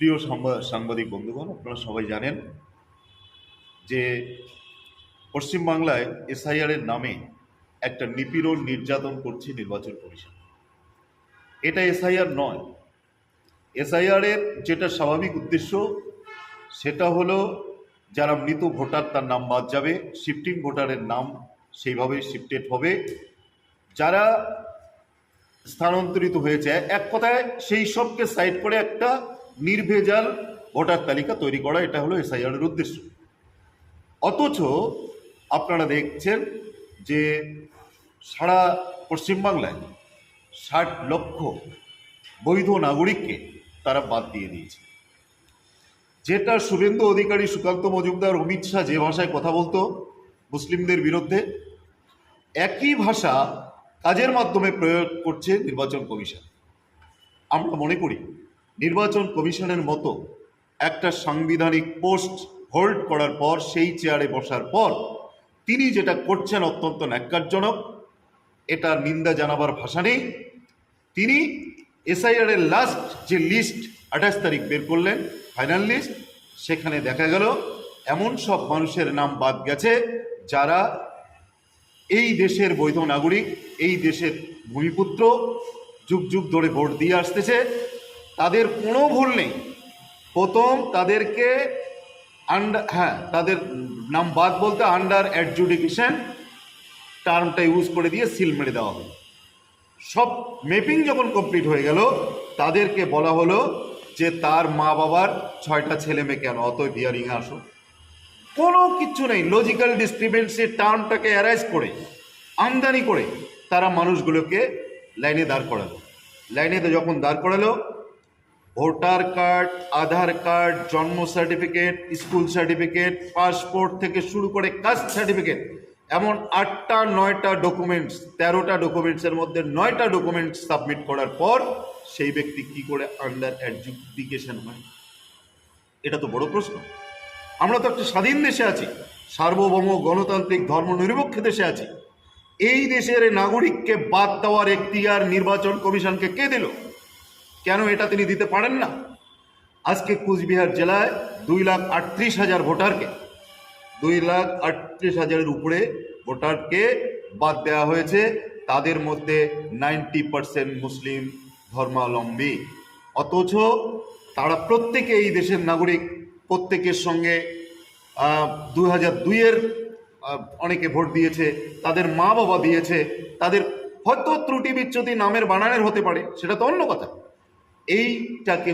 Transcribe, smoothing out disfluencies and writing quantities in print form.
প্রিয় সাংবাদিক বন্ধুগণ, আপনারা সবাই জানেন যে পশ্চিমবাংলায় এসআইআর এর নামে একটা নিপীড়ন নির্যাতন করছে নির্বাচন কমিশন। এটা এসআইআর নয়। এসআইআর এর যেটা স্বাভাবিক উদ্দেশ্য সেটা হলো যারা মৃত ভোটার তার নাম বাদ যাবে, শিফটিং ভোটারের নাম সেইভাবে শিফটেড হবে, যারা স্থানান্তরিত হয়েছে, এক কথায় সেই সবকে সাইড করে একটা নির্ভেজাল ভোটার তালিকা তৈরি করা, এটা হলো এসআইআর এর উদ্দেশ্য। অথচ আপনারা দেখছেন যে সারা পশ্চিমবাংলায় 60 লক্ষ বৈধ নাগরিককে তারা বাদ দিয়ে দিয়েছে। যেটা শুভেন্দু অধিকারী, সুকান্ত মজুমদার, অমিত শাহ যে ভাষায় কথা বলতো মুসলিমদের বিরুদ্ধে, একই ভাষা কাজের মাধ্যমে প্রয়োগ করছে নির্বাচন কমিশন। আমরা মনে করি নির্বাচন কমিশনের মতো একটা সাংবিধানিক পোস্ট হোল্ড করার পর, সেই চেয়ারে বসার পর তিনি যেটা করছেন অত্যন্ত ন্যাক্কারজনক, এটা নিন্দা জানাবার ভাষা নেই। তিনি এসআইআর এর লাস্ট যে লিস্ট 28 তারিখ বের করলেন, ফাইনাল লিস্ট, সেখানে দেখা গেল এমন সব মানুষের নাম বাদ গেছে যারা এই দেশের বৈধ নাগরিক, এই দেশের ভূমিপুত্র, যুগ যুগ ধরে ভোট দিয়ে আসতেছে, তাদের কোনো ভুল নেই। প্রথম তাদেরকে তাদের নাম বাদ বলতে আন্ডার অ্যাডজুডিকেশন টার্মটা ইউজ করে দিয়ে সিল মেরে দেওয়া হলো। সব ম্যাপিং যখন কমপ্লিট হয়ে গেল, তাদেরকে বলা হলো যে তার মা বাবার 6টা ছেলে মেয়ে কেন, অতএব হিয়ারিংয়ে আসো। কোনো কিচ্ছু নেই, লজিক্যাল ডিসক্রিপেন্সি টার্মটাকে অ্যারাইজ করে, আমদানি করে তারা মানুষগুলোকে লাইনে দাঁড় করালো। লাইনে যখন দাঁড় করালো, ভোটার কার্ড, আধার কার্ড, জন্ম সার্টিফিকেট, স্কুল সার্টিফিকেট, পাসপোর্ট থেকে শুরু করে কাস্ট সার্টিফিকেট, এমন 8টা 9টা ডকুমেন্টস, 13টা ডকুমেন্টসের মধ্যে 9টা ডকুমেন্টস সাবমিট করার পর সেই ব্যক্তি কি করে আন্ডার অ্যাডজুডিকেশন হয়? এটা তো বড় প্রশ্ন। আমরা তো একটা স্বাধীন দেশে আছি, সার্বভৌম গণতান্ত্রিক ধর্মনিরপেক্ষ দেশে আছি। এই দেশের নাগরিককে বাদ দেওয়ার এখতিয়ার নির্বাচন কমিশনকে কে দিল? কেন এটা তিনি দিতে পারেন না? আজকে কুচবিহার জেলায় 2,38,000 ভোটারকে, 2,38,000-এর উপরে ভোটারকে বাদ দেওয়া হয়েছে। তাদের মধ্যে 90% মুসলিম ধর্মাবলম্বী। অথচ তারা প্রত্যেকে এই দেশের নাগরিক, প্রত্যেকের সঙ্গে 2002-এর অনেকে ভোট দিয়েছে, তাদের মা বাবা দিয়েছে, তাদের হয়তো ত্রুটি বিচ্যুতি নামের বানানের হতে পারে, সেটা তো অন্য কথা। এইটাকে